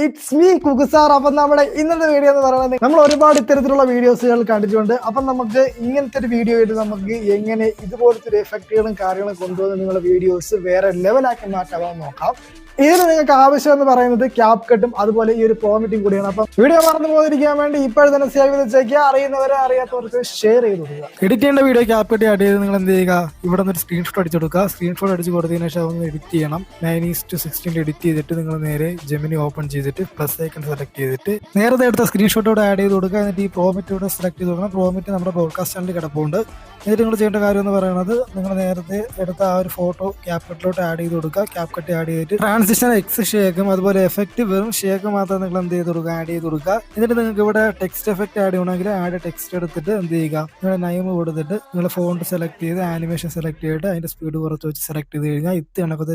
It's me കുകുസാർ. അപ്പം നമ്മുടെ ഇന്നത്തെ വീഡിയോ എന്ന് പറയുന്നത് നമ്മൾ ഒരുപാട് ഇത്തരത്തിലുള്ള വീഡിയോസുകൾ കണ്ടിട്ടുണ്ട്. അപ്പം നമുക്ക് ഇങ്ങനത്തെ ഒരു വീഡിയോ ആയിട്ട് നമുക്ക് എങ്ങനെ ഇതുപോലത്തെ ഒരു എഫക്റ്റുകളും കാര്യങ്ങളും കൊണ്ടുവന്ന് നിങ്ങളുടെ വീഡിയോസ് വേറെ ലെവലാക്കി മാറ്റാമെന്ന് നോക്കാം. ഇതിന് നിങ്ങൾക്ക് ആവശ്യം എന്ന് പറയുന്നത് ക്യാപ് കട്ടും അതുപോലെ ഈ ഒരു പ്രോമിറ്റും കൂടിയാണ്. അപ്പം വീഡിയോ മറന്നു പോകാതിരിക്കാൻ വേണ്ടി ഇപ്പോൾ തന്നെ സേവ് ചെയ്ത് വെച്ചേക്കുക. അറിയുന്നവരെ അറിയാത്തവർക്ക് ഷെയർ ചെയ്ത് കൊടുക്കുക. എഡിറ്റ് ചെയ്യേണ്ട വീഡിയോ ക്യാപ് കട്ട് ആഡ് ചെയ്ത് നിങ്ങൾ എന്ത് ചെയ്യുക, ഇവിടെ നിന്ന് ഒരു സ്ക്രീൻഷോട്ട് അടിച്ചു കൊടുക്കുക. സ്ക്രീൻഷോട്ട് അടിച്ച് കൊടുത്തതിന് ശേഷം ഒന്ന് എഡിറ്റ് ചെയ്യണം. 9:16 എഡിറ്റ് ചെയ്തിട്ട് നിങ്ങൾ നേരെ ജെമിനി ഓപ്പൺ ചെയ്തിട്ട് പ്ലസ് ഐക്കൺ സെലക്ട് ചെയ്തിട്ട് നേരത്തെ എടുത്ത സ്ക്രീൻഷോട്ടോടെ ആഡ് ചെയ്ത് കൊടുക്കുക. എന്നിട്ട് ഈ പ്രോമിറ്റോടെ സെലക്ട് ചെയ്ത് കൊടുക്കണം. പ്രോമിറ്റ് നമ്മുടെ ബ്രോഡ്കാസ്റ്റ് ചാനലിൽ കിടപ്പുണ്ട്. എന്നിട്ട് നിങ്ങൾ ചെയ്യേണ്ട കാര്യം എന്ന് പറയുന്നത് നിങ്ങൾ നേരത്തെ എടുത്ത ആ ഒരു ഫോട്ടോ ക്യാപ് കട്ടിലോട്ട് ആഡ് ചെയ്ത് കൊടുക്കുക. ക്യാപ് കട്ട് ആഡ് ചെയ്തിട്ട് ട്രാൻസിഷൻ എക്സ് ഷേക്കും അതുപോലെ എഫക്റ്റ് വെറും ഷേക്ക് മാത്രം നിങ്ങൾ എന്ത് ചെയ്ത് കൊടുക്കുക, ആഡ് ചെയ്ത് കൊടുക്കുക. എന്നിട്ട് നിങ്ങൾക്ക് ഇവിടെ ടെക്സ്റ്റ് എഫക്റ്റ് ആഡ് ചെയ്യണമെങ്കിൽ ആഡ് ടെക്സ്റ്റ് എടുത്തിട്ട് എന്ത് ചെയ്യുക, നിങ്ങൾ നൈം കൊടുത്തിട്ട് നിങ്ങൾ ഫോണ്ട് സെലക്ട് ചെയ്ത് ആനിമേഷൻ സെലക്ട് ചെയ്തിട്ട് അതിന്റെ സ്പീഡ് കുറച്ച് വെച്ച് സെലക്ട് ചെയ്ത് കഴിഞ്ഞാൽ ഇത് കണക്കത്തെ.